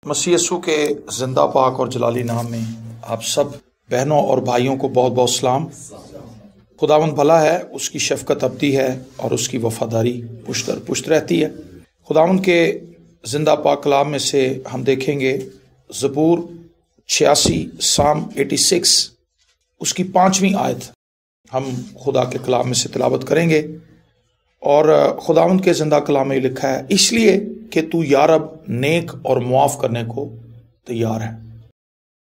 مسیح یسوع کے زندہ پاک اور جلالی نام میں آپ سب بہنوں اور بھائیوں کو بہت بہت سلام۔ خداوند بھلا ہے، اس کی شفقت ابدی ہے اور اس کی وفاداری پشت در پشت رہتی ہے۔ خداوند کے زندہ پاک کلام میں سے ہم دیکھیں گے زبور 86 سام 86 اس کی 5ویں آیت ہم خدا کے کلام میں سے تلاوت کریں گے، اور خداوند کے زندہ کلام میں لکھا ہے، اس لیے کہ تو یا رب نیک اور معاف کرنے کو تیار ہے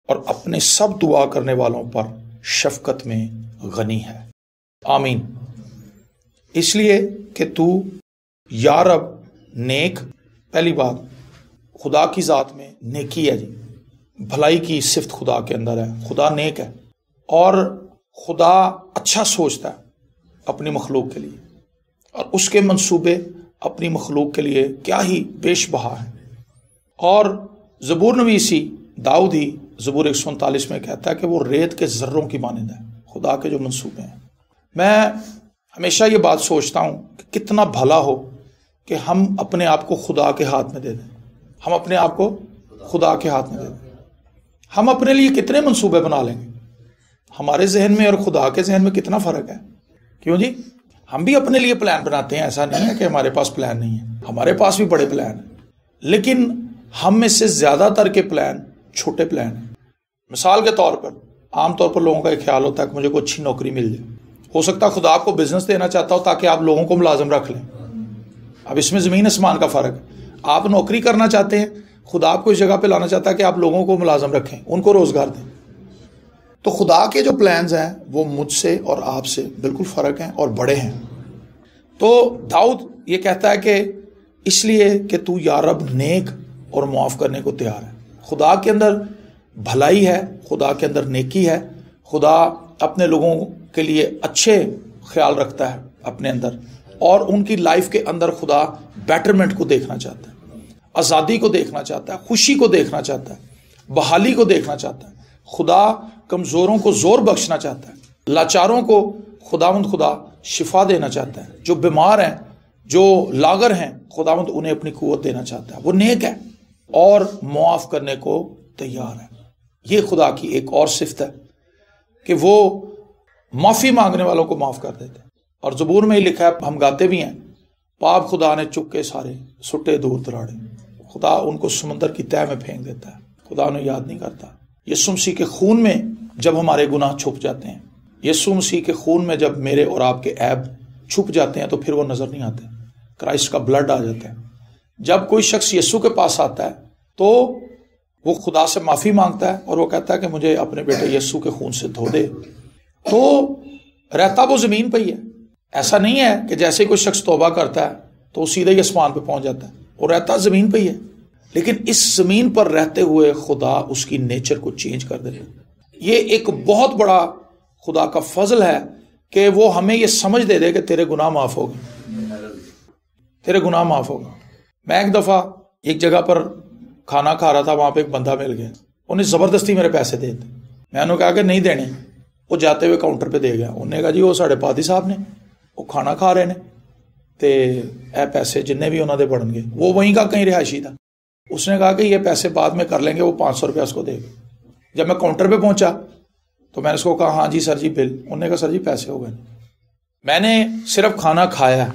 اور اپنے سب دعا کرنے والوں پر شفقت میں غنی ہے۔ آمین۔ اس لیے کہ تو یا رب نیک، پہلی بات خدا کی ذات میں نیکی ہے، بھلائی کی صفت خدا کے اندر ہے، خدا نیک ہے اور خدا اچھا سوچتا ہے اپنی مخلوق کے لیے، اور اس کے منصوبے اپنی مخلوق کے لیے کیا ہی بیش بہا ہیں۔ اور زبور نویسی داؤد ہی زبور 139 میں کہتا ہے کہ وہ ریت کے ذروں کی مانند ہے خدا کے جو منصوبے ہیں۔ میں ہمیشہ یہ بات سوچتا ہوں کہ کتنا بھلا ہو کہ ہم اپنے آپ کو خدا کے ہاتھ میں دے دیں، ہم اپنے آپ کو خدا کے ہاتھ میں دے دیں۔ ہم اپنے لیے کتنے منصوبے بنا لیں گے، ہمارے ذہن میں اور خدا کے ذہن میں کتنا فرق ہے۔ کیوں جی؟ ہم بھی اپنے لیے پلان بناتے ہیں، ایسا نہیں ہے کہ ہمارے پاس پلان نہیں ہے، ہمارے پاس بھی بڑے پلان ہیں، لیکن ہم میں سے زیادہ تر کے پلان چھوٹے پلان ہیں۔ مثال کے طور پر عام طور پر لوگوں کا ایک خیال ہوتا ہے کہ مجھے کوئی اچھی نوکری مل جائے۔ ہو سکتا ہے خدا آپ کو بزنس دینا چاہتا ہو تاکہ آپ لوگوں کو ملازم رکھ لیں۔ اب اس میں زمین آسمان کا فرق ہے۔ آپ نوکری کرنا چاہتے ہیں، خدا آپ کو اس جگہ پہ لانا چاہتا ہے کہ آپ لوگوں کو ملازم رکھیں، ان کو روزگار دیں۔ تو خدا کے جو پلانز ہیں وہ مجھ سے اور آپ سے بالکل فرق ہیں اور بڑے ہیں۔ تو داؤد یہ کہتا ہے کہ اس لیے کہ تو یا رب نیک اور معاف کرنے کو تیار ہے۔ خدا کے اندر بھلائی ہے، خدا کے اندر نیکی ہے، خدا اپنے لوگوں کے لیے اچھے خیال رکھتا ہے اپنے اندر، اور ان کی لائف کے اندر خدا بیٹرمنٹ کو دیکھنا چاہتا ہے، آزادی کو دیکھنا چاہتا ہے، خوشی کو دیکھنا چاہتا ہے، بحالی کو دیکھنا چاہتا ہے۔ خدا کمزوروں کو زور بخشنا چاہتا ہے، لاچاروں کو خدا شفا دینا چاہتا ہے، جو بیمار ہیں، جو لاغر ہیں، خداوند انہیں اپنی قوت دینا چاہتا ہے۔ وہ نیک ہے اور معاف کرنے کو تیار ہے۔ یہ خدا کی ایک اور صفت ہے کہ وہ معافی مانگنے والوں کو معاف کر دیتے ہیں۔ اور زبور میں ہی لکھا ہے، ہم گاتے بھی ہیں، پاپ خدا نے چک کے سارے سٹے دور دراڑے، خدا ان کو سمندر کی تہہ میں پھینک دیتا ہے، خدا انہیں یاد نہیں کرتا۔ یسوع مسیح کے خون میں جب ہمارے گناہ چھپ جاتے ہیں، یسوع مسیح کے خون میں جب میرے اور آپ کے عیب چھپ جاتے ہیں تو پھر وہ نظر نہیں آتے، کرائسٹ کا بلڈ آ جاتا ہے۔ جب کوئی شخص یسوع کے پاس آتا ہے تو وہ خدا سے معافی مانگتا ہے اور وہ کہتا ہے کہ مجھے اپنے بیٹے یسوع کے خون سے دھو دے، تو رہتا وہ زمین پہ ہی ہے۔ ایسا نہیں ہے کہ جیسے کوئی شخص توبہ کرتا ہے تو وہ سیدھے ہی آسمان پہ پہنچ جاتا ہے، وہ رہتا زمین پہ ہی ہے، لیکن اس زمین پر رہتے ہوئے خدا اس کی نیچر کو چینج کر دیتا ہے۔ یہ ایک بہت بڑا خدا کا فضل ہے کہ وہ ہمیں یہ سمجھ دے دے کہ تیرے گناہ معاف ہو گئے، تیرے گناہ معاف ہو گئے۔ میں ایک دفعہ ایک جگہ پر کھانا کھا رہا تھا، وہاں پہ ایک بندہ مل گیا، انہیں زبردستی میرے پیسے دے دیے۔ میں نے کہا کہ نہیں دینے، وہ جاتے ہوئے کاؤنٹر پہ دے گیا، انہوں نے کہا جی وہ ساڑھے پادی صاحب نے وہ کھانا کھا رہے نے تے اے پیسے جننے بھی انہوں نے بڑھن گے۔ وہ وہیں کا کہیں رہائشی تھا، اس نے کہا کہ یہ پیسے بعد میں کر لیں گے، وہ 500 روپیہ اس کو دے گا۔ جب میں کاؤنٹر پہ پہنچا تو میں نے اس کو کہا ہاں جی سر جی بل، انہوں نے کہا سر جی پیسے ہو گئے۔ میں نے صرف کھانا کھایا،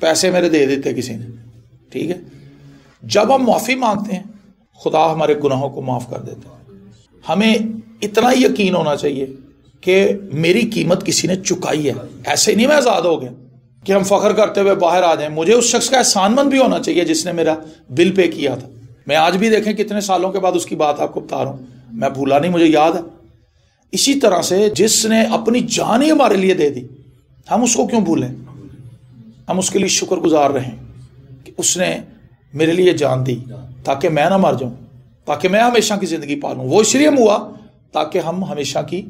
پیسے میرے دے دیتے کسی نے، ٹھیک ہے۔ جب ہم معافی مانگتے ہیں خدا ہمارے گناہوں کو معاف کر دیتا ہے۔ ہمیں اتنا یقین ہونا چاہیے کہ میری قیمت کسی نے چکائی ہے، ایسے نہیں میں آزاد ہو گیا کہ ہم فخر کرتے ہوئے باہر آ جائیں۔ مجھے اس شخص کا احسان مند بھی ہونا چاہیے جس نے میرا بل پے کیا تھا۔ میں آج بھی دیکھیں کتنے سالوں کے بعد اس کی بات آپ کو بتا رہا ہوں، میں بھولا نہیں، مجھے یاد ہے۔ اسی طرح سے جس نے اپنی جان ہی ہمارے لیے دے دی، ہم اس کو کیوں بھولیں؟ ہم اس کے لیے شکر گزار رہیں کہ اس نے میرے لیے جان دی تاکہ میں نہ مر جاؤں، تاکہ میں ہمیشہ کی زندگی پالوں۔ وہ اس لیے ہوا تاکہ ہم ہمیشہ کی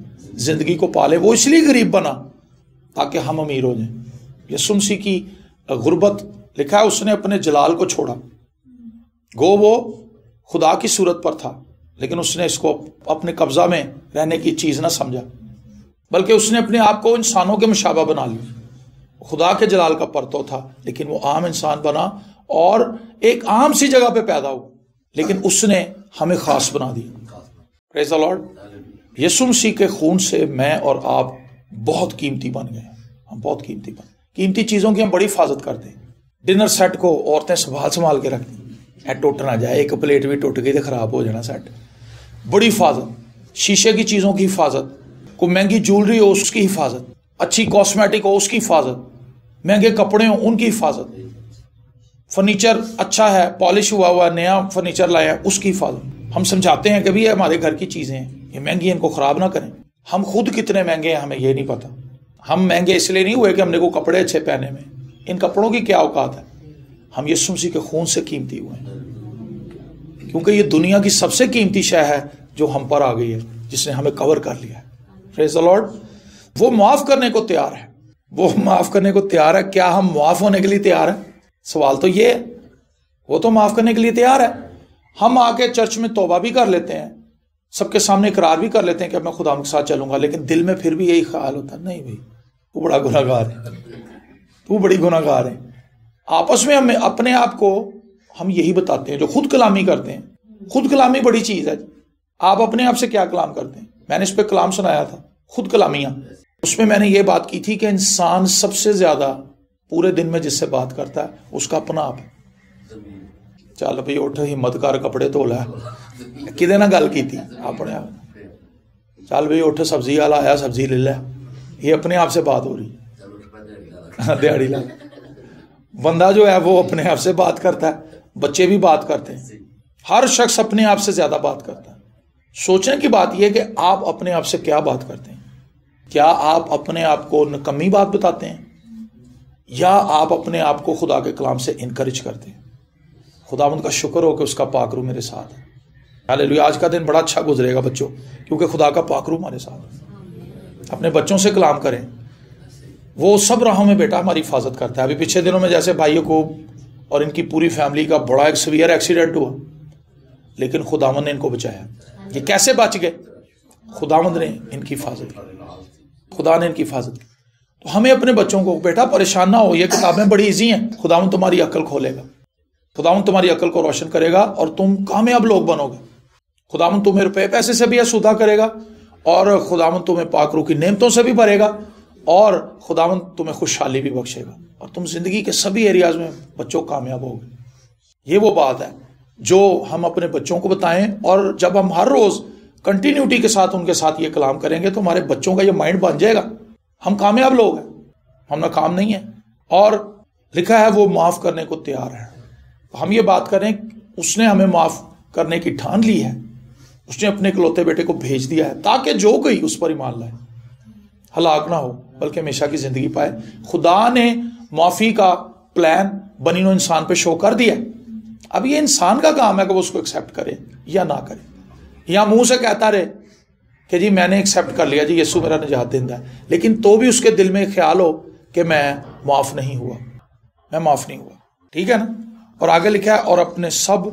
زندگی کو پالیں، وہ اس لیے غریب بنا تاکہ ہم امیر ہو جائیں۔ یسوع مسیح کی غربت لکھا ہے اس نے اپنے جلال کو چھوڑا، گو وہ خدا کی صورت پر تھا لیکن اس نے اس کو اپنے قبضہ میں رہنے کی چیز نہ سمجھا، بلکہ اس نے اپنے آپ کو انسانوں کے مشابہ بنا لیا۔ خدا کے جلال کا پرتو تھا لیکن وہ عام انسان بنا اور ایک عام سی جگہ پہ پیدا ہوا، لیکن اس نے ہمیں خاص بنا دیا. پریز دی لارڈ. یسوع مسیح کے خون سے میں اور آپ بہت قیمتی بن گئے. ہم بہت قیمتی چیزوں کی ہم بڑی حفاظت کرتے ہیں. ڈنر سیٹ کو عورتیں سنبھال کے رکھتی ہیں، ٹوٹ نہ جائے، ایک پلیٹ بھی ٹوٹ گئی تو خراب ہو جانا سیٹ. بڑی حفاظت، شیشے کی چیزوں کی حفاظت، کوئی مہنگی جولری ہو اس کی حفاظت، اچھی کاسمیٹک ہو اس کی حفاظت، مہنگے کپڑے ہوں ان کی حفاظت، فرنیچر اچھا ہے، پالش ہوا نیا فرنیچر لایا اس کی حفاظت. ہم سمجھاتے ہیں کہ بھی یہ ہمارے گھر کی چیزیں ہیں، یہ مہنگی ہیں، ان کو خراب نہ کریں. ہم خود کتنے مہنگے ہیں ہمیں یہ نہیں پتا. ہم مہنگے اس لیے نہیں ہوئے کہ ہم نے کو کپڑے اچھے پہنے میں، ان کپڑوں کی کیا اوقات ہے. ہم یسوع مسیح کے خون سے قیمتی ہوئے ہیں، کیونکہ یہ دنیا کی سب سے قیمتی شے ہے جو ہم پر آ گئی ہے، جس نے ہمیں کور کر لیا ہے. پریز دی لارڈ. وہ معاف کرنے کو تیار ہے، وہ معاف کرنے کو تیار ہے. کیا ہم معاف ہونے کے لیے تیار ہیں؟ سوال تو یہ ہے. وہ تو معاف کرنے کے لیے تیار ہے. ہم آ کے چرچ میں توبہ بھی کر لیتے ہیں، سب کے سامنے اقرار بھی کر لیتے ہیں کہ اب میں خدا کے ساتھ چلوں گا، لیکن دل میں پھر بھی یہی خیال ہوتا ہے، نہیں بھائی تو بڑا گناہ گار ہے، تو بڑی گناہ گار ہے. آپس میں ہم اپنے آپ کو ہم یہی بتاتے ہیں، جو خود کلامی کرتے ہیں. خود کلامی بڑی چیز ہے. آپ اپنے آپ سے کیا کلام کرتے ہیں؟ میں نے اس پہ کلام سنایا تھا، خود کلامیاں. اس میں نے یہ بات کی تھی کہ انسان سب سے زیادہ پورے دن میں جس سے بات کرتا ہے اس کا اپنا آپ ہے. چل بھائی اٹھ ہمت کر کپڑے دھو لے، کدے نہ گل کی تھی اپنے آپ. چل بھائی اٹھ سبزی والا آیا سبزی لے لے، یہ اپنے آپ سے بات ہو رہی ہے. دیہڑی لا بندہ جو ہے وہ اپنے آپ سے بات کرتا ہے. بچے بھی بات کرتے ہیں، ہر شخص اپنے آپ سے زیادہ بات کرتا ہے. سوچنے کی بات یہ ہے کہ آپ اپنے آپ سے کیا بات کرتے ہیں. کیا آپ اپنے آپ کو نکمی بات بتاتے ہیں، یا آپ اپنے آپ کو خدا کے کلام سے انکریج کرتے ہیں؟ خداوند کا شکر ہو کہ اس کا پاک روح میرے ساتھ ہے. ہاللیلویا. آج کا دن بڑا اچھا گزرے گا بچوں، کیونکہ خدا کا پاک روح ہمارے ساتھ ہے. اپنے بچوں سے کلام کریں، وہ سب راہوں میں بیٹا ہماری حفاظت کرتا ہے. ابھی پچھلے دنوں میں جیسے بھائیوں کو اور ان کی پوری فیملی کا بڑا ایک سیویئر ایکسیڈنٹ ہوا، لیکن خداوند نے ان کو بچایا. یہ کیسے بچ گئے؟ خداوند نے ان کی حفاظت کی، خدا نے ان کی حفاظت کی. تو ہمیں اپنے بچوں کو بیٹا پریشان نہ ہو، یہ کتابیں بڑی ایزی ہیں، خداوند تمہاری عقل کھولے گا، خداوند تمہاری عقل کو روشن کرے گا اور تم کامیاب لوگ بنو گے. خداوند تمہیں روپے پیسے سے بھی آسودہ کرے گا، اور خداوند تمہیں پاک روح کی نعمتوں سے بھی بھرے گا، اور خداوند تمہیں خوشحالی بھی بخشے گا، اور تم زندگی کے سبھی ایریاز میں بچوں کامیاب ہوگے. یہ وہ بات ہے جو ہم اپنے بچوں کو بتائیں، اور جب ہم ہر روز کنٹینیوٹی کے ساتھ ان کے ساتھ یہ کلام کریں گے تو ہمارے بچوں کا یہ مائنڈ بن جائے گا، ہم کامیاب لوگ ہیں، ہم ناکام نہیں ہیں. اور لکھا ہے وہ معاف کرنے کو تیار ہے. ہم یہ بات کریں، اس نے ہمیں معاف کرنے کی ٹھان لی ہے، اس نے اپنے اکلوتے بیٹے کو بھیج دیا ہے تاکہ جو کوئی اس پر ایمان لائے ہلاک نہ ہو بلکہ ہمیشہ کی زندگی پائے. خدا نے معافی کا پلان بنی نوع انسان پہ شو کر دیا. اب یہ انسان کا کام ہے کہ وہ اس کو ایکسیپٹ کرے یا نہ کرے، یا منہ سے کہتا رہے کہ جی میں نے ایکسیپٹ کر لیا، جی یسوع میرا نجات دہندہ ہے، لیکن تو بھی اس کے دل میں خیال ہو کہ میں معاف نہیں ہوا، میں معاف نہیں ہوا. ٹھیک ہے نا. اور آگے لکھا ہے اور اپنے سب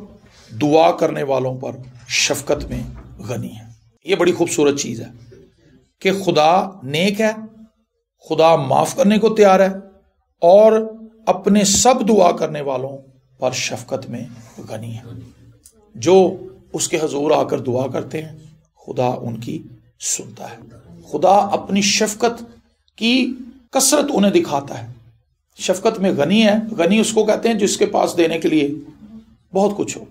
دعا کرنے والوں پر شفقت میں غنی ہے. یہ بڑی خوبصورت چیز ہے کہ خدا نیک ہے، خدا معاف کرنے کو تیار ہے، اور اپنے سب دعا کرنے والوں پر شفقت میں غنی ہے. جو اس کے حضور آ کر دعا کرتے ہیں خدا ان کی سنتا ہے. خدا اپنی شفقت کی کثرت انہیں دکھاتا ہے. شفقت میں غنی ہے. غنی اس کو کہتے ہیں جس کے پاس دینے کے لیے بہت کچھ ہو.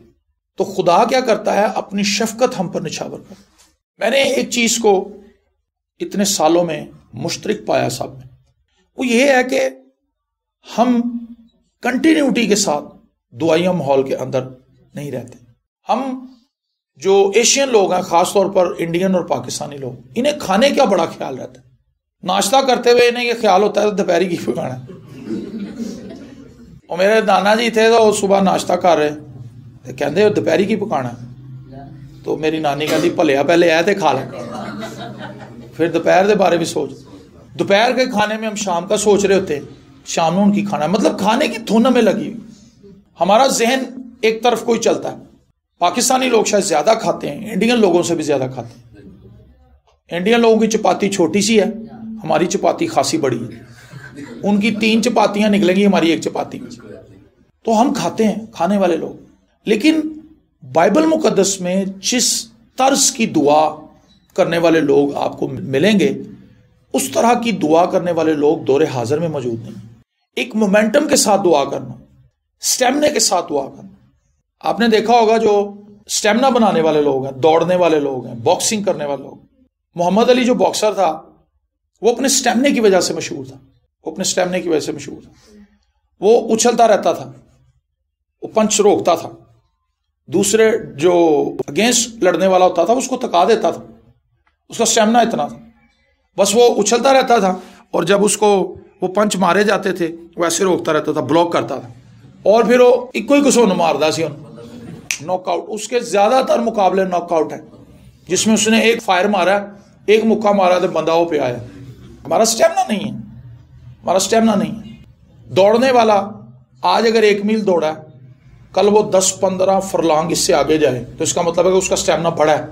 تو خدا کیا کرتا ہے؟ اپنی شفقت ہم پر نچھاور کرتا ہے. میں نے ایک چیز کو اتنے سالوں میں مشترک پایا سب میں، وہ یہ ہے کہ ہم کنٹینیوٹی کے ساتھ دعائیہ ماحول کے اندر نہیں رہتے. ہم جو ایشین لوگ ہیں، خاص طور پر انڈین اور پاکستانی لوگ، انہیں کھانے کا بڑا خیال رہتا ہے. ناشتہ کرتے ہوئے انہیں یہ خیال ہوتا ہے دوپہری کی پکانا ہے. اور میرے نانا جی تھے تو صبح ناشتہ کر رہے کہتے دوپہری کی پکانا ہے، تو میری نانی کہتی بھلیا پہلے آئے تھے کھا لیں، پھر دوپہر کے بارے بھی سوچ. دوپہر کے کھانے میں ہم شام کا سوچ رہے ہوتے، شام میں ان کی کھانا ہے. مطلب کھانے کی دھن میں لگی ہوئی، ہمارا ذہن ایک طرف کوئی چلتا ہے. پاکستانی لوگ شاید زیادہ کھاتے ہیں، انڈین لوگوں سے بھی زیادہ کھاتے ہیں. انڈین لوگوں کی چپاتی چھوٹی سی ہے، ہماری چپاتی خاصی بڑی ہے. ان کی 3 چپاتیاں نکلیں گی، ہماری 1 چپاتی. تو ہم کھاتے ہیں، کھانے والے لوگ. لیکن بائبل مقدس میں جس طرز کی دعا کرنے والے لوگ آپ کو ملیں گے اس طرح کی دعا کرنے والے لوگ دور حاضر میں موجود نہیں. ایک مومنٹم کے ساتھ دعا کرنا، سٹیمنے کے ساتھ دعا کرنا. آپ نے دیکھا ہوگا جو سٹیمنا بنانے والے لوگ ہیں، دوڑنے والے لوگ ہیں، باکسنگ کرنے والے لوگ، محمد علی جو باکسر تھا وہ اپنے سٹیمنے کی وجہ سے مشہور تھا. وہ اپنے سٹیمنے کی وجہ سے مشہور تھا. وہ اچھلتا رہتا تھا، وہ پنچ روکتا تھا، دوسرے جو اگینسٹ لڑنے والا ہوتا تھا اس کو تھکا دیتا تھا. اس کا سٹیمنا اتنا تھا، بس وہ اچھلتا رہتا تھا اور جب اس کو وہ پنچ مارے جاتے تھے وہ ایسے روکتا رہتا تھا، بلاک کرتا تھا اور پھر وہ ایک ہی کسو ماردا سی ناک آؤٹ. اس کے زیادہ تر مقابلے ناک آؤٹ ہے جس میں اس نے ایک فائر مارا، ایک مکہ مارا تو بندہ وہ پہ آیا. ہمارا سٹیمنا نہیں ہے، ہمارا سٹیمنا نہیں ہے. دوڑنے والا آج اگر 1 میل دوڑا ہے کل وہ 10-15 فرلانگ اس سے آگے جائے تو اس کا مطلب ہے کہ اس کا سٹیمنا بڑا ہے.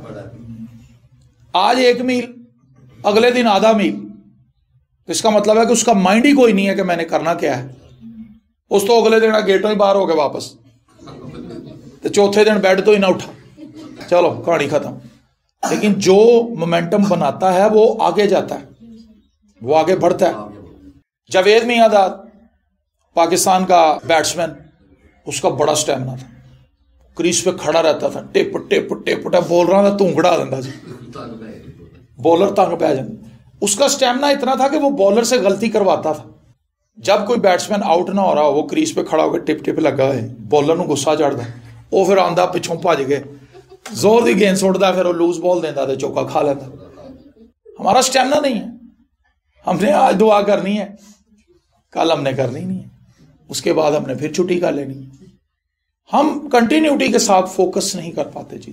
آج 1 میل اگلے دن آدھا میل تو اس کا مطلب ہے کہ اس کا مائنڈ ہی کوئی نہیں ہے کہ میں نے کرنا کیا ہے. اس تو اگلے دن گیٹوں ہی باہر ہو گئے واپس تو چوتھے دن بیڈ تو ہی نہ اٹھا، چلو کہانی ختم. لیکن جو مومنٹم بناتا ہے وہ آگے جاتا ہے، وہ آگے بڑھتا ہے. جاوید میاں داد پاکستان کا بیٹسمین، اس کا بڑا سٹیمنا تھا، کریز پہ کھڑا رہتا تھا، ٹپ ٹپ ٹپ ٹپ بول رہا تھا تونگڑا دینا جی، بولر تنگ پہ جانا. اس کا سٹیمنا اتنا تھا کہ وہ بولر سے غلطی کرواتا تھا. جب کوئی بیٹسمین آؤٹ نہ ہو رہا وہ کریز پہ کھڑا ہو کے ٹپ ٹپ لگا ہے، بولر نو غصہ چڑھتا، وہ پھر آندا پچھوں بھج گئے، زور دی گیند سٹتا، پھر وہ لوز بال دینا تو چوکا کھا لیتا. ہمارا سٹیمنا نہیں ہے. ہم نے آج دعا کرنی ہے، کل ہم نے کرنی نہیں ہے، اس کے بعد ہم نے پھر چھٹی کر لینی ہے. ہم کنٹینیوٹی کے ساتھ فوکس نہیں کر پاتے. جی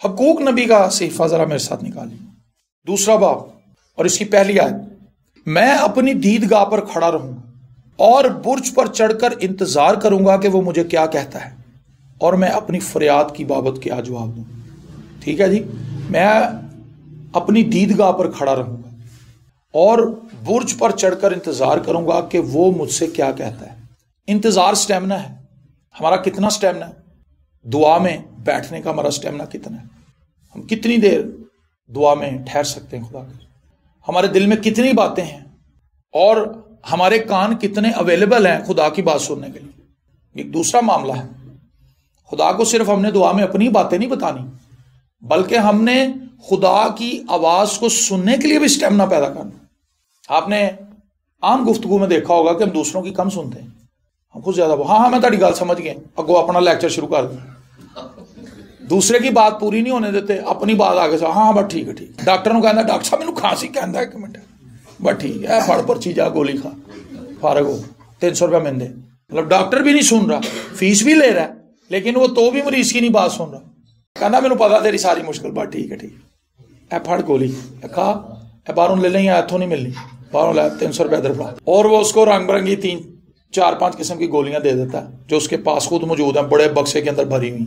حقوق نبی کا صحیفہ ذرا میرے ساتھ نکالی، 2 باب اور اس کی پہلی آیت. میں اپنی دیدگاہ پر کھڑا رہوں گا اور برج پر چڑھ کر انتظار کروں گا کہ وہ مجھے کیا کہتا ہے اور میں اپنی فریاد کی بابت کیا جواب دوں. ٹھیک ہے جی، میں اپنی دیدگاہ پر کھڑا رہوں گا اور برج پر چڑھ کر انتظار کروں گا کہ وہ مجھ سے کیا کہتا ہے. انتظار سٹیمنا ہے. ہمارا کتنا سٹیمنا ہے؟ دعا میں بیٹھنے کا ہمارا سٹیمنا کتنا ہے؟ ہم کتنی دیر دعا میں ٹھہر سکتے ہیں خدا کے؟ ہمارے دل میں کتنی باتیں ہیں اور ہمارے کان کتنے اویلیبل ہیں خدا کی بات سننے کے لیے؟ ایک دوسرا معاملہ ہے. خدا کو صرف ہم نے دعا میں اپنی باتیں نہیں بتانی بلکہ ہم نے خدا کی آواز کو سننے کے لیے بھی سٹیمنا پیدا کرنا. آپ نے عام گفتگو میں دیکھا ہوگا کہ ہم دوسروں کی کم سنتے ہیں، ہم خود زیادہ ہاں میں تاری گل سمجھ گئے، اگو اپنا لیکچر شروع کر دیں، دوسرے کی بات پوری نہیں ہونے دیتے، اپنی بات آگے سے ہاں بس ٹھیک ہے ٹھیک. ڈاکٹر نو کہنا ڈاکٹر صاحب مینوں کھانسی کہندا ہے، 1 منٹ بس ٹھیک ہے پھڑ پرچی جا گولی کھا فارغ ہو، 300 روپیہ مل دے. مطلب ڈاکٹر بھی نہیں سن رہا، فیس بھی لے رہا ہے لیکن وہ تو بھی مریض کی نہیں بات سن رہا. کہنا مینوں پتا تیری ساری مشکل، بات ٹھیک ہے ٹھیک ہے، پھڑ گولی کھا، باہروں لے لیں، اتوں نہیں ملنی، باہروں لے 300 روپیہ ادھر پڑا. اور وہ اس کو رنگ برنگی 3-4-5 قسم کی گولیاں دے دیتا ہے جو اس کے پاس خود موجود ہیں، بڑے بکسے کے اندر بھری ہوئی،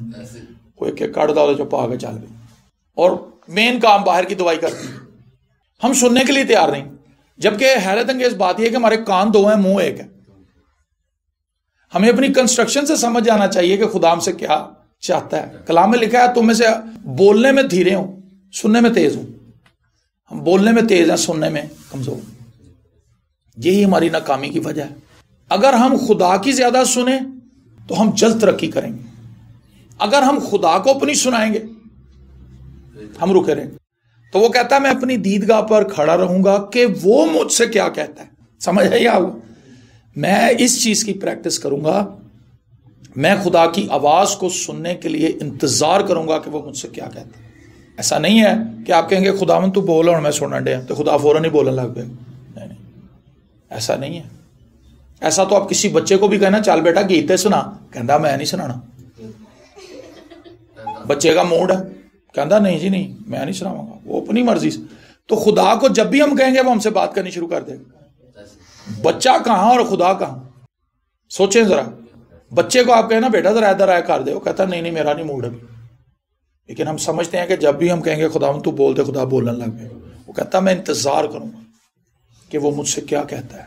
کوئی ایک کٹ دا جو پا کے چل گئی. اور مین کام باہر کی دوائی کرتی ہے. ہم سننے کے لیے تیار نہیں. جبکہ حیرت انگیز بات یہ ہے کہ ہمارے کان 2 ہیں، منہ 1 ہے. ہمیں اپنی کنسٹرکشن سے سمجھ جانا چاہیے کہ خدا ہم سے کیا چاہتا ہے. کلام میں لکھا ہے تم میں سے بولنے میں دھیرے ہوں، سننے میں تیز ہوں. ہم بولنے میں تیز ہیں، سننے میں کمزور. یہی ہماری ناکامی کی وجہ ہے. اگر ہم خدا کی زیادہ سنیں تو ہم جلد ترقی کریں گے. اگر ہم خدا کو اپنی سنائیں گے ہم رکے رہیں گے. تو وہ کہتا ہے میں اپنی دیدگاہ پر کھڑا رہوں گا کہ وہ مجھ سے کیا کہتا ہے. سمجھ آئی آپ؟ میں اس چیز کی پریکٹس کروں گا، میں خدا کی آواز کو سننے کے لیے انتظار کروں گا کہ وہ مجھ سے کیا کہتا ہے. ایسا نہیں ہے کہ آپ کہیں گے خداوند تو بول اور میں سننا ڈیا تو خدا فوراً ہی بولنے لگ پائے. نہیں، ایسا نہیں ہے. ایسا تو آپ کسی بچے کو بھی کہنا چل بیٹا گیتے سنا، کہندا میں نہیں سنانا. بچے کا موڈ ہے، کہندا نہیں جی نہیں میں نہیں سناؤں گا، وہ اپنی مرضی سے. تو خدا کو جب بھی ہم کہیں گے وہ ہم سے بات کرنی شروع کر دے گا. بچہ کہاں اور خدا کہاں؟ سوچیں ذرا. بچے کو آپ کہنا بیٹا ذرا ادھر آیا کر دے، وہ کہتا نہیں میرا نہیں موڈ ابھی. لیکن ہم سمجھتے ہیں کہ جب بھی ہم کہیں گے خدا تو بول دے، خدا بولنے لگ پائے. وہ کہتا میں انتظار کروں گا کہ وہ مجھ سے کیا کہتا ہے.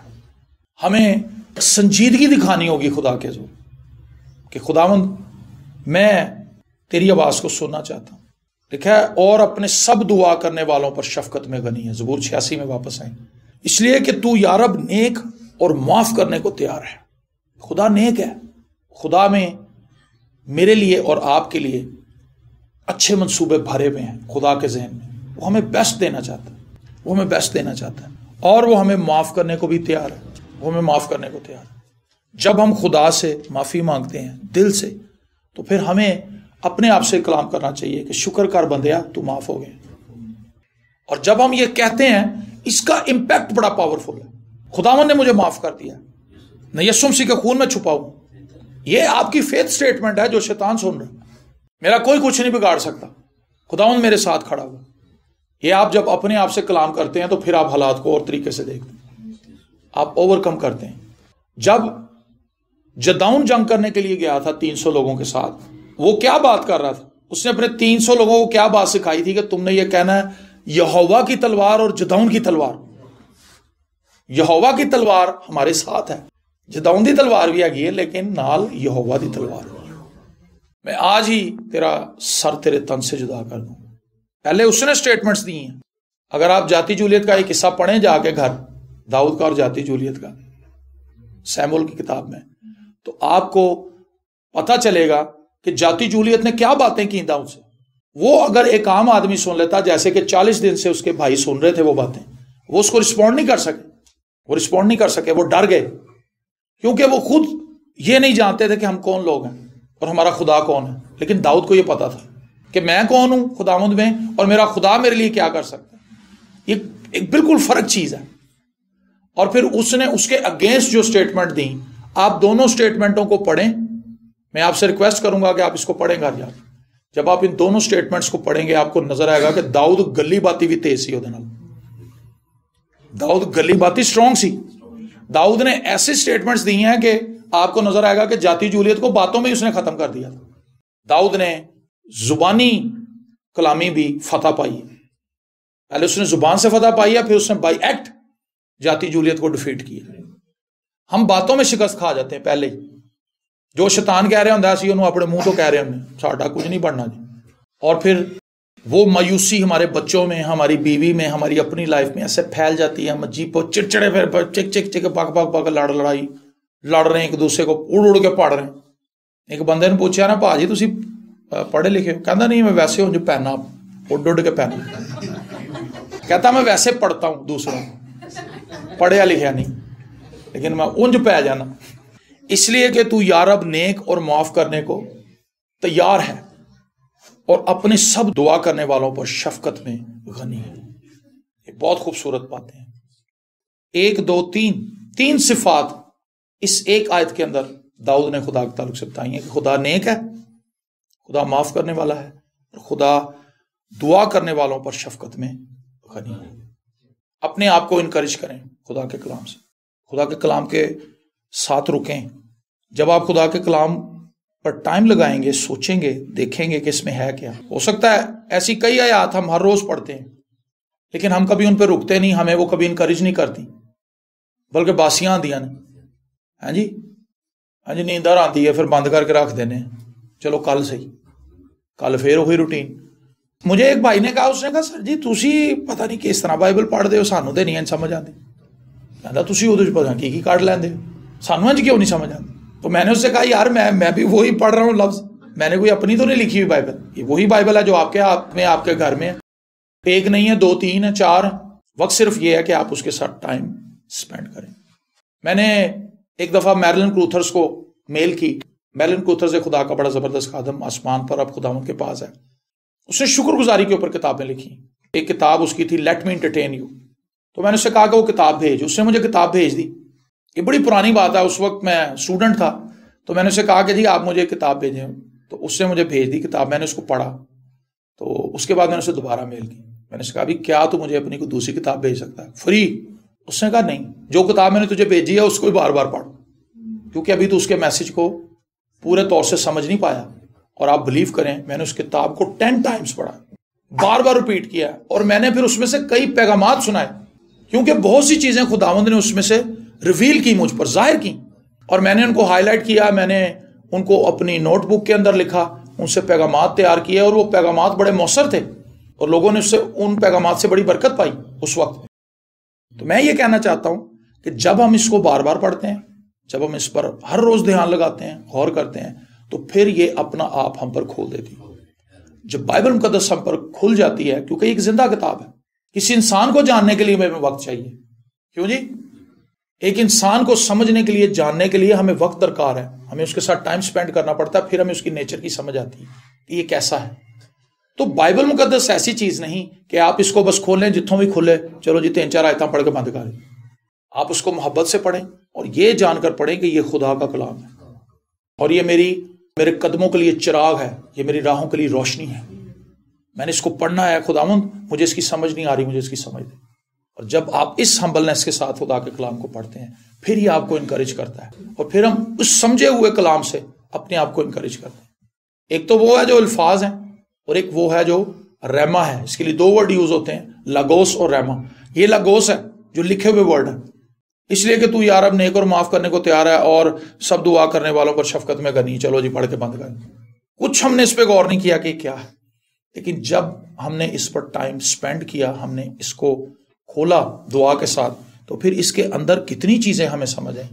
ہمیں سنجیدگی دکھانی ہوگی خدا کے حضور کہ خداوند میں تیری آواز کو سننا چاہتا ہوں. لکھا ہے اور اپنے سب دعا کرنے والوں پر شفقت میں غنی ہے. زبور 86 میں واپس آئیں. اس لیے کہ تو یا رب نیک اور معاف کرنے کو تیار ہے. خدا نیک ہے. خدا میں میرے لیے اور آپ کے لیے اچھے منصوبے بھرے ہوئے ہیں. خدا کے ذہن میں وہ ہمیں بیسٹ دینا چاہتا ہے. وہ ہمیں بیسٹ دینا چاہتا ہے اور وہ ہمیں معاف کرنے کو بھی تیار ہے. وہ ہمیں معاف کرنے کو تیار ہے. جب ہم خدا سے معافی مانگتے ہیں دل سے تو پھر ہمیں اپنے آپ سے کلام کرنا چاہیے کہ شکر کر بندیا تو معاف ہو گئے. اور جب ہم یہ کہتے ہیں اس کا امپیکٹ بڑا پاورفل ہے. خداوند نے مجھے معاف کر دیا, نہ یسوع مسیح کے خون میں چھپا ہوں. یہ آپ کی فیتھ سٹیٹمنٹ ہے جو شیطان سن رہا ہے. میرا کوئی کچھ نہیں بگاڑ سکتا, خداوند میرے ساتھ کھڑا ہوا. یہ آپ جب اپنے آپ سے کلام کرتے ہیں تو پھر آپ حالات کو اور طریقے سے دیکھتے ہیں, آپ اوور کم کرتے ہیں. جب جداؤن جنگ کرنے کے لیے گیا تھا 300 لوگوں کے ساتھ, وہ کیا بات کر رہا تھا؟ اس نے اپنے 300 لوگوں کو کیا بات سکھائی تھی کہ تم نے یہ کہنا ہے یہوہ کی تلوار اور جداؤن کی تلوار. یہوہ کی تلوار ہمارے ساتھ ہے, جداؤن دی تلوار بھی آگئی ہے, لیکن نال یہوہ دی تلوار. میں آج ہی تیرا سر تیرے تن سے جدا کر دوں. پہلے اس نے سٹیٹمنٹس دی ہیں. اگر آپ جاتی جولیت کا ایک قصہ پڑھیں جا کے گھر, داؤد کا اور جاتی جولیت کا, سیمول کی کتاب میں, تو آپ کو پتہ چلے گا کہ جاتی جولیت نے کیا باتیں کی داؤد سے. وہ اگر ایک عام آدمی سن لیتا, جیسے کہ 40 دن سے اس کے بھائی سن رہے تھے وہ باتیں, وہ اس کو رسپونڈ نہیں کر سکے. وہ رسپونڈ نہیں کر سکے, وہ ڈر گئے, کیونکہ وہ خود یہ نہیں جانتے تھے کہ ہم کون لوگ ہیں اور ہمارا خدا کون ہے. لیکن داؤد کو یہ پتا تھا کہ میں کون ہوں خداوند میں, اور میرا خدا میرے لیے کیا کر سکتا ہے. یہ ایک بالکل فرق چیز ہے. اور پھر اس نے اس کے اگینسٹ جو سٹیٹمنٹ دیں, آپ دونوں سٹیٹمنٹوں کو پڑھیں. میں آپ سے ریکویسٹ کروں گا کہ آپ اس کو پڑھیں گا. جب آپ ان دونوں سٹیٹمنٹس کو پڑھیں گے آپ کو نظر آئے گا کہ داؤد گلی باتی بھی تیز سی. داؤد گلی باتی سٹرونگ سی. داؤد نے ایسے سٹیٹمنٹس دی ہیں کہ آپ کو نظر آئے گا کہ جاتی جولیت کو باتوں میں ہی اس نے ختم کر دیا. داؤد نے زبانی کلامی بھی فتح پائی ہے. پہلے اس نے زبان سے فتح پائی ہے, پھر اس نے بائی ایکٹ جاتی جولیت کو ڈیفیٹ کیا. ہم باتوں میں شکست کھا جاتے ہیں پہلے ہی. جو شیطان کہہ رہے ہوتا ہے اسی انہوں اپنے منہ تو کہہ رہے ہوں ساڈا کچھ نہیں بڑھنا جی. اور پھر وہ مایوسی ہمارے بچوں میں, ہماری بیوی میں, ہماری اپنی لائف میں ایسے پھیل جاتی ہے. ہم عجیب کو چڑچڑے پھر چک چک چک پک پک پک لڑائی لڑ رہے ہیں, ایک دوسرے کو اڑ اڑ کے پڑھ رہے ہیں. ایک بندے نے پوچھا نا, بھا جی تسی پڑھے لکھے ہو؟ کہتا نہیں میں ویسے ہوں جو پہنا اڈ اڈ کے پہنا. کہتا میں ویسے پڑھتا ہوں دوسروں کو, پڑھیا لکھیا نہیں, لیکن میں اونج پہ جانا. اس لیے کہ تو یا رب نیک اور معاف کرنے کو تیار ہے اور اپنے سب دعا کرنے والوں پر شفقت میں غنی ہے. یہ بہت خوبصورت باتیں ہیں. 1 2 3 تین صفات اس ایک آیت کے اندر داؤد نے خدا کے تعلق سے بتائی ہیں کہ خدا نیک ہے, خدا معاف کرنے والا ہے, اور خدا دعا کرنے والوں پر شفقت میں غنی ہے. اپنے آپ کو انکریج کریں خدا کے کلام سے, خدا کے کلام کے ساتھ رکیں. جب آپ خدا کے کلام پر ٹائم لگائیں گے, سوچیں گے, دیکھیں گے کہ اس میں ہے کیا. ہو سکتا ہے ایسی کئی آیات ہم ہر روز پڑھتے ہیں لیکن ہم کبھی ان پہ رکتے نہیں, ہمیں وہ کبھی انکریج نہیں کرتی بلکہ باسیاں آندیاں نے. ہاں جی ہاں جی نیندر آتی ہے, پھر بند کر کے رکھ دینے, چلو کل صحیح, کل پھر وہی روٹین. مجھے ایک بھائی نے کہا, اس نے کہا سر جی تسی پتہ نہیں کس طرح بائبل پڑھ دے ہو, سانو تے نہیں سمجھ آتی. کہتا تسی وہ پتہ کی کٹ لیندے ہو, سانو انج کیوں نہیں سمجھ آتی. تو میں نے اس سے کہا یار میں بھی وہی پڑھ رہا ہوں لفظ, میں نے کوئی اپنی تو نہیں لکھی ہوئی بائبل, یہ وہی بائبل ہے جو آپ کے گھر میں ہے. ایک نہیں ہے, 2 3 ہے, 4. وقت صرف یہ ہے کہ آپ اس کے ساتھ ٹائم سپینڈ کریں. میں نے ایک دفعہ میرلن کروتھرز کو میل کی. میرلن کروتھرز خدا کا بڑا زبردست خادم, آسمان پر اب خداوند کے پاس ہے. اس نے شکر گزاری کے اوپر کتابیں لکھی. ایک کتاب اس کی تھی لیٹ می انٹرٹین یو. تو میں نے اس سے کہا کہ وہ کتاب بھیج. اس نے مجھے کتاب بھیج دی. یہ بڑی پرانی بات ہے, اس وقت میں اسٹوڈنٹ تھا. تو میں نے اسے کہا کہ جی آپ مجھے کتاب بھیجیں. تو اس نے مجھے بھیج دی کتاب. میں نے اس کو پڑھا. تو اس کے بعد میں نے اسے دوبارہ میل کی. میں نے اسے کہا کیا تو مجھے اپنی کوئی دوسری کتاب بھیج سکتا ہے فری؟ اس نے کہا نہیں, جو کتاب میں نے تجھے بھیجی ہے اس کو بار بار پڑھ, کیونکہ ابھی تو اس کے میسج کو پورے طور سے سمجھ نہیں پایا. اور آپ بلیو کریں میں نے اس کتاب کو 10 ٹائمز پڑھا, بار بار ریپیٹ کیا, اور میں نے پھر اس میں سے کئی پیغامات سنائے, کیونکہ بہت سی چیزیں خداوند نے اس میں سے ریویل کی, مجھ پر ظاہر کی, اور میں نے ان کو ہائی لائٹ کیا. میں نے ان کو اپنی نوٹ بک کے اندر لکھا, ان سے پیغامات تیار کیے اور وہ پیغامات بڑے مؤثر تھے اور لوگوں نے اس سے ان پیغامات سے بڑی برکت پائی اس وقت میں. تو میں یہ کہنا چاہتا ہوں کہ جب ہم اس کو بار بار پڑھتے ہیں، جب ہم اس پر ہر روز دھیان لگاتے ہیں، غور کرتے ہیں، تو پھر یہ اپنا آپ ہم پر کھول دیتی ہے. جب بائبل مقدس ہم پر کھل جاتی ہے، کیونکہ ایک زندہ کتاب ہے، کسی انسان کو جاننے کے لیے ہمیں وقت چاہیے. کیوں جی؟ ایک انسان کو سمجھنے کے لیے، جاننے کے لیے ہمیں وقت درکار ہے، ہمیں اس کے ساتھ ٹائم سپینڈ کرنا پڑتا ہے، پھر ہمیں اس کی نیچر کی سمجھ آتی ہے کہ یہ کیسا ہے. تو بائبل مقدس ایسی چیز نہیں کہ آپ اس کو بس کھولیں جتوں بھی کھلے، چلو جی 3-4 آیتاں پڑھ کے بند کریں. آپ اس کو محبت سے پڑھیں اور یہ جان کر پڑھیں کہ یہ خدا کا کلام ہے اور یہ میرے قدموں کے لیے چراغ ہے، یہ میری راہوں کے لیے روشنی ہے. میں نے اس کو پڑھنا ہے، خداوند مجھے اس کی سمجھ نہیں آ رہی، مجھے اس کی سمجھ دے. اور جب آپ اس ہمبلنس کے ساتھ خدا کے کلام کو پڑھتے ہیں، پھر یہ آپ کو انکریج کرتا ہے اور پھر ہم اس سمجھے ہوئے کلام سے اپنے آپ کو انکریج کرتے ہیں. ایک تو وہ ہے جو الفاظ ہیں اور ایک وہ ہے جو ریما ہے. اس کے لیے 2 ورڈ یوز ہوتے ہیں، لاگوس اور ریما. یہ لاگوس ہے جو لکھے ہوئے ورڈ ہے، اس لیے کہ تو یا رب نیک اور معاف کرنے کو تیار ہے اور سب دعا کرنے والوں پر شفقت میں غنی. چلو جی پڑھ کے بند کر. کچھ ہم نے اس پہ غور نہیں کیا کہ کیا ہے، لیکن جب ہم نے اس پر ٹائم سپینڈ کیا، ہم نے اس کو کھولا دعا کے ساتھ، تو پھر اس کے اندر کتنی چیزیں ہمیں سمجھ آئیں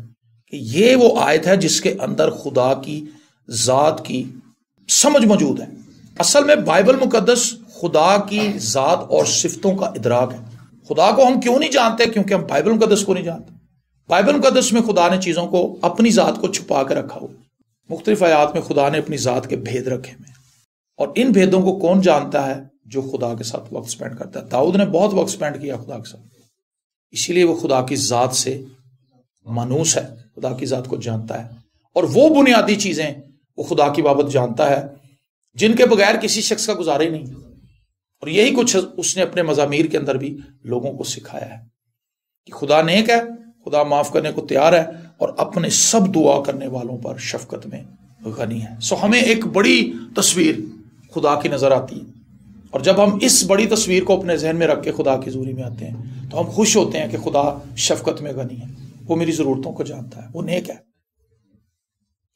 کہ یہ وہ آیت ہے جس کے اندر خدا کی ذات کی سمجھ موجود ہے. اصل میں بائبل مقدس خدا کی ذات اور صفتوں کا ادراک ہے. خدا کو ہم کیوں نہیں جانتے؟ کیونکہ ہم بائبل مقدس کو نہیں جانتے. بائبل مقدس میں خدا نے چیزوں کو، اپنی ذات کو چھپا کے رکھا ہوا. مختلف آیات میں خدا نے اپنی ذات کے بھید رکھے ہیں، اور ان بھیدوں کو کون جانتا ہے؟ جو خدا کے ساتھ وقت سپینڈ کرتا ہے. داؤد نے بہت وقت سپینڈ کیا خدا کے ساتھ، اسی لیے وہ خدا کی ذات سے مانوس ہے، خدا کی ذات کو جانتا ہے. اور وہ بنیادی چیزیں وہ خدا کی بابت جانتا ہے جن کے بغیر کسی شخص کا گزارا ہی نہیں. اور یہی کچھ اس نے اپنے مزامیر کے اندر بھی لوگوں کو سکھایا ہے کہ خدا نیک ہے، خدا معاف کرنے کو تیار ہے اور اپنے سب دعا کرنے والوں پر شفقت میں غنی ہے. سو ہمیں ایک بڑی تصویر خدا کی نظر آتی ہے، اور جب ہم اس بڑی تصویر کو اپنے ذہن میں رکھ کے خدا کی حضوری میں آتے ہیں تو ہم خوش ہوتے ہیں کہ خدا شفقت میں غنی ہے، وہ میری ضرورتوں کو جانتا ہے، وہ نیک ہے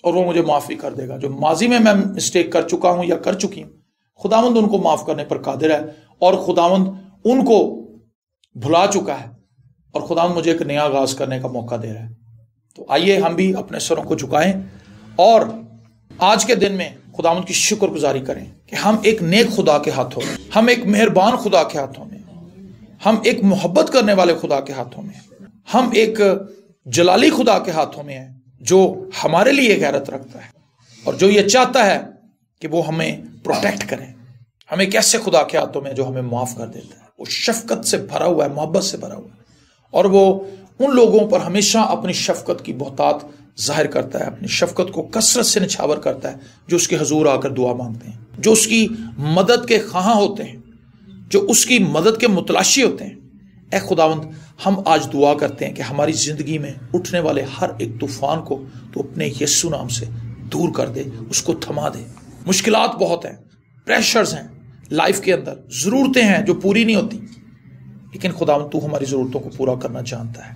اور وہ مجھے معاف بھی کر دے گا. جو ماضی میں مسٹیک کر چکا ہوں یا کر چکی ہوں، خداوند ان کو معاف کرنے پر قادر ہے اور خداوند ان کو بھلا چکا ہے اور خداوند مجھے ایک نیا آغاز کرنے کا موقع دے رہا ہے. تو آئیے ہم بھی اپنے سروں کو جھکائیں اور آج کے دن میں خداوند کی شکر گزاری کریں کہ ہم ایک نیک خدا کے ہاتھوں میں، ہم ایک مہربان خدا کے ہاتھوں میں، ہم ایک محبت کرنے والے خدا کے ہاتھوں میں، ہم ایک جلالی خدا کے ہاتھوں میں ہیں جو ہمارے لیے غیرت رکھتا ہے اور جو یہ چاہتا ہے کہ وہ ہمیں پروٹیکٹ کرے. ہم ایک ایسے خدا کے ہاتھوں میں جو ہمیں معاف کر دیتا ہے، وہ شفقت سے بھرا ہوا ہے، محبت سے بھرا ہوا ہے، اور وہ ان لوگوں پر ہمیشہ اپنی شفقت کی بہتات ظاہر کرتا ہے، اپنی شفقت کو کثرت سے نچھاور کرتا ہے جو اس کے حضور آ کر دعا مانگتے ہیں، جو اس کی مدد کے خواہاں ہوتے ہیں، جو اس کی مدد کے متلاشی ہوتے ہیں. اے خداوند، ہم آج دعا کرتے ہیں کہ ہماری زندگی میں اٹھنے والے ہر ایک طوفان کو تو اپنے یسوع نام سے دور کر دے، اس کو تھما دے. مشکلات بہت ہیں، پریشرز ہیں لائف کے اندر، ضرورتیں ہیں جو پوری نہیں ہوتی، لیکن خداوند تو ہماری ضرورتوں کو پورا کرنا جانتا ہے.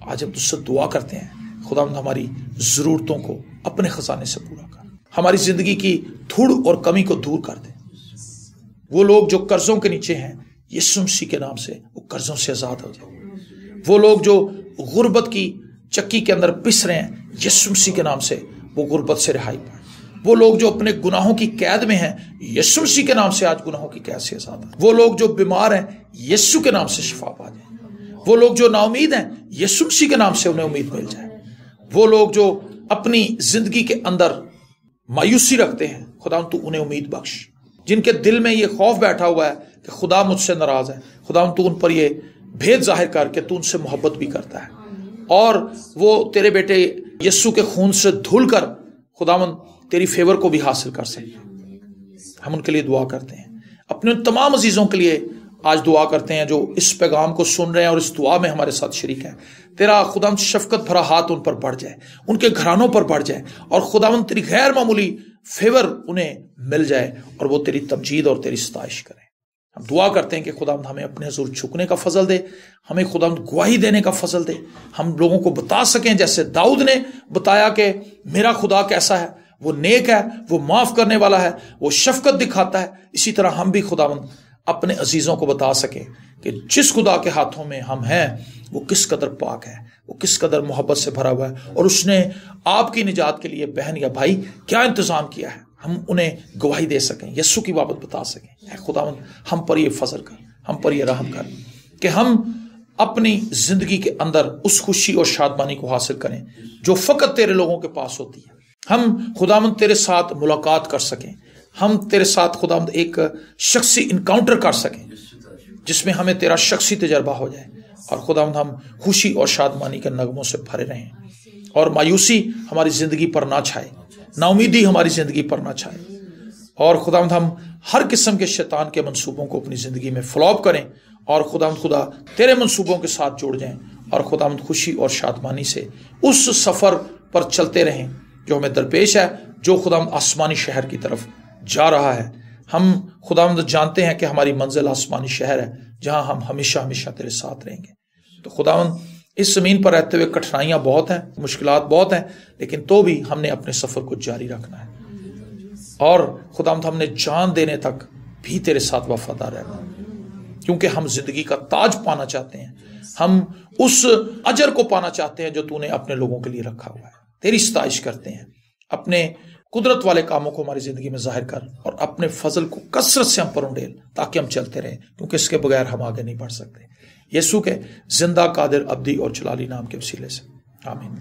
آج ہم تجھ سے دعا کرتے ہیں، خداوند ہماری ضرورتوں کو اپنے خزانے سے پورا کر، ہماری زندگی کی تھوڑ اور کمی کو دور کر دے. وہ لوگ جو قرضوں کے نیچے ہیں، یسوع مسیح کے نام سے وہ قرضوں سے آزاد ہو جائے. وہ لوگ جو غربت کی چکی کے اندر پس رہے ہیں، یسوع مسیح کے نام سے وہ غربت سے رہائی پائیں. وہ لوگ جو اپنے گناہوں کی قید میں ہیں، یسوع مسیح کے نام سے آج گناہوں کی قید سے آزاد ہیں. وہ لوگ جو بیمار ہیں، یسوع کے نام سے شفا پا جائیں. وہ لوگ جو نا امید ہیں، یسوع مسیح کے نام سے انہیں امید مل جائے. وہ لوگ جو اپنی زندگی کے اندر مایوسی رکھتے ہیں، خدا تو انہیں امید بخش. جن کے دل میں یہ خوف بیٹھا ہوا ہے کہ خدا مجھ سے ناراض ہے، خدا تو ان پر یہ بھید ظاہر کر کے تو ان سے محبت بھی کرتا ہے اور وہ تیرے بیٹے یسوع کے خون سے دھل کر خداوند تیری فیور کو بھی حاصل کر سکتے. ہم ان کے لیے دعا کرتے ہیں. اپنے تمام عزیزوں کے لیے آج دعا کرتے ہیں جو اس پیغام کو سن رہے ہیں اور اس دعا میں ہمارے ساتھ شریک ہیں. تیرا خداوند شفقت بھرا ہاتھ ان پر بڑھ جائے، ان کے گھرانوں پر بڑھ جائے، اور خداوند تیری غیر معمولی فیور انہیں مل جائے اور وہ تیری تمجید اور تیری ستائش کریں. ہم دعا کرتے ہیں کہ خداوند ہمیں اپنے حضور جھکنے کا فضل دے، ہمیں خداوند گواہی دینے کا فضل دے. ہم لوگوں کو بتا سکیں جیسے داؤد نے بتایا کہ میرا خدا کیسا ہے، وہ نیک ہے، وہ معاف کرنے والا ہے، وہ شفقت دکھاتا ہے، اسی طرح ہم بھی خداوند اپنے عزیزوں کو بتا سکیں کہ جس خدا کے ہاتھوں میں ہم ہیں وہ کس قدر پاک ہے، وہ کس قدر محبت سے بھرا ہوا ہے، اور اس نے آپ کی نجات کے لیے بہن یا بھائی کیا انتظام کیا ہے، ہم انہیں گواہی دے سکیں، یسوع کی بابت بتا سکیں۔ اے خداوند ہم پر یہ فضل کر، ہم پر یہ رحم کر کہ ہم اپنی زندگی کے اندر اس خوشی اور شادمانی کو حاصل کریں جو فقط تیرے لوگوں کے پاس ہوتی ہے۔ ہم خداوند تیرے ساتھ ملاقات کر سکیں، ہم تیرے ساتھ خداوند ایک شخصی انکاؤنٹر کر سکیں جس میں ہمیں تیرا شخصی تجربہ ہو جائے، اور خداوند ہم خوشی اور شادمانی کے نغموں سے بھرے رہیں، اور مایوسی ہماری زندگی پر نہ چھائے، نا امیدی ہماری زندگی پر نہ چھائے، اور خداوند ہم ہر قسم کے شیطان کے منصوبوں کو اپنی زندگی میں فلوپ کریں، اور خداوند خدا تیرے منصوبوں کے ساتھ جڑ جائیں، اور خداوند خوشی اور شادمانی سے اس سفر پر چلتے رہیں جو ہمیں درپیش ہے، جو خداوند آسمانی شہر کی طرف جا رہا ہے۔ ہم خداوند جانتے ہیں کہ ہماری منزل آسمانی شہر ہے جہاں ہم ہمیشہ ہمیشہ تیرے ساتھ رہیں گے۔ تو خداوند اس زمین پر رہتے ہوئے کٹھنائیاں بہت ہیں، مشکلات بہت ہیں، لیکن تو بھی ہم نے اپنے سفر کو جاری رکھنا ہے، اور خداوند ہم نے جان دینے تک بھی تیرے ساتھ وفادار رہنا ہے، کیونکہ ہم زندگی کا تاج پانا چاہتے ہیں، ہم اس اجر کو پانا چاہتے ہیں جو تو نے اپنے لوگوں کے لیے رکھا ہوا ہے۔ تیری ستائش کرتے ہیں، اپنے قدرت والے کاموں کو ہماری زندگی میں ظاہر کر، اور اپنے فضل کو کثرت سے ہم پر انڈیل تاکہ ہم چلتے رہیں، کیونکہ اس کے بغیر ہم آگے نہیں بڑھ سکتے۔ یسوع کے زندہ، قادر، ابدی اور جلالی نام کے وسیلے سے آمین۔